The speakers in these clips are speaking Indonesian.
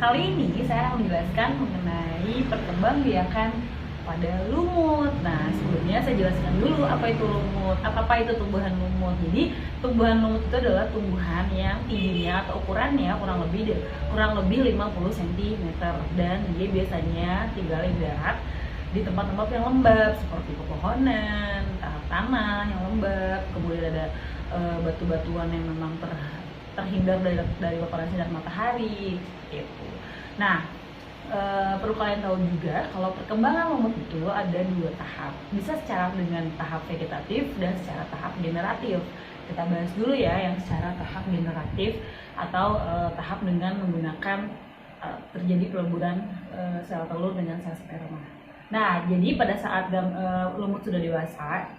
kali ini saya akan menjelaskan mengenai perkembangbiakan pada lumut. Nah, sebelumnya saya jelaskan dulu apa itu lumut, apa itu tumbuhan lumut. Jadi, tumbuhan lumut itu adalah tumbuhan yang tingginya atau ukurannya kurang lebih 50 cm dan dia biasanya tinggal di darat di tempat-tempat yang lembab seperti pepohonan, tanah yang lembab, kemudian ada batu-batuan yang memang terhindar dari paparan sinar matahari gitu. Nah, perlu kalian tahu juga kalau perkembangan lumut itu ada dua tahap, bisa secara dengan tahap vegetatif dan secara tahap generatif. Kita bahas dulu ya yang secara tahap generatif atau tahap dengan menggunakan terjadi peleburan sel telur dengan sel sperma. Nah, jadi pada saat lumut sudah dewasa,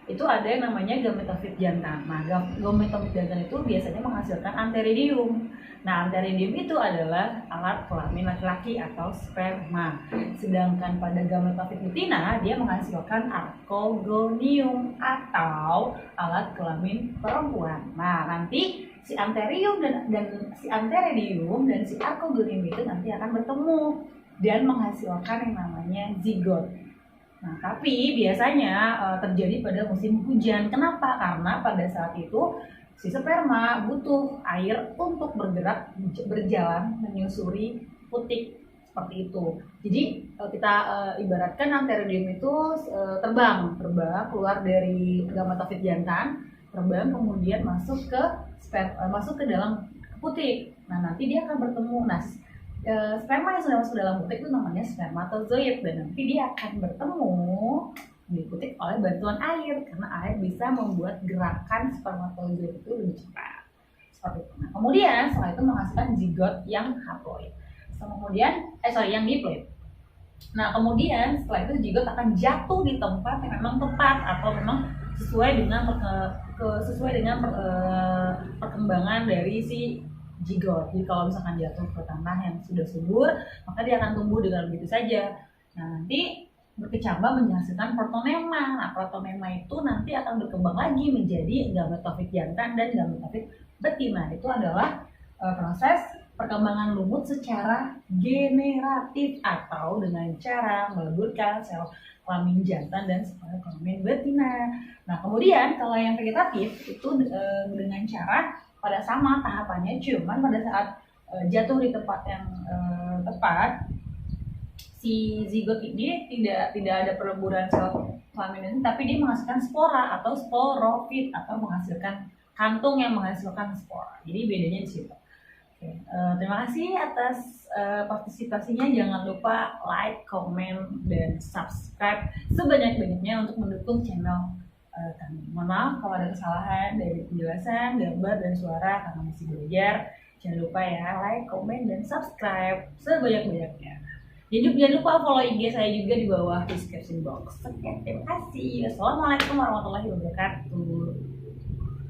itu ada yang namanya gametofit jantan. Nah, gametofit jantan itu biasanya menghasilkan antheridium. Nah, antheridium itu adalah alat kelamin laki-laki atau sperma. Sedangkan pada gametofit betina, dia menghasilkan archegonium atau alat kelamin perempuan. Nah, nanti si antheridium dan si archegonium itu nanti akan bertemu dan menghasilkan yang namanya zigot. Nah, tapi biasanya terjadi pada musim hujan. Kenapa? Karena pada saat itu si sperma butuh air untuk berjalan menyusuri putik seperti itu. Jadi kita ibaratkan antheridium itu terbang keluar dari gametofit jantan, terbang kemudian masuk ke dalam putik. Nah, nanti dia akan bertemu. Nah, sperma yang sudah masuk dalam putik itu namanya spermatozoid dan nanti dia akan bertemu di putik oleh bantuan air karena air bisa membuat gerakan spermatozoid itu lebih cepat seperti itu. Nah, kemudian setelah itu menghasilkan zigot yang haploid. Yang diploid. Nah, kemudian setelah itu zigot akan jatuh di tempat yang memang tepat atau memang sesuai dengan perkembangan dari si zigot. Jadi kalau misalkan jatuh ke tanah yang sudah subur, maka dia akan tumbuh dengan begitu saja. Nah, nanti berkecambah menghasilkan protonema. Nah, protonema itu nanti akan berkembang lagi menjadi gametofit jantan dan gametofit betina. Itu adalah proses perkembangan lumut secara generatif atau dengan cara meleburkan sel kelamin jantan dan sel kelamin betina. Nah, kemudian kalau yang vegetatif itu dengan cara pada sama tahapannya, cuman pada saat jatuh di tempat yang tepat, si zigot ini tidak ada peleburan sel kelamin, tapi dia menghasilkan spora atau sporofit atau menghasilkan kantung yang menghasilkan spora. Jadi bedanya di situ. Oke, terima kasih atas partisipasinya. Jangan lupa like, comment, dan subscribe sebanyak-banyaknya untuk mendukung channel kami. Mohon maaf kalau ada kesalahan dari penjelasan, gambar, dan suara karena masih belajar. Jangan lupa ya, like, comment, dan subscribe sebanyak-banyaknya. Jangan lupa follow IG saya juga di bawah description box. Oke, terima kasih. Wassalamualaikum warahmatullahi wabarakatuh.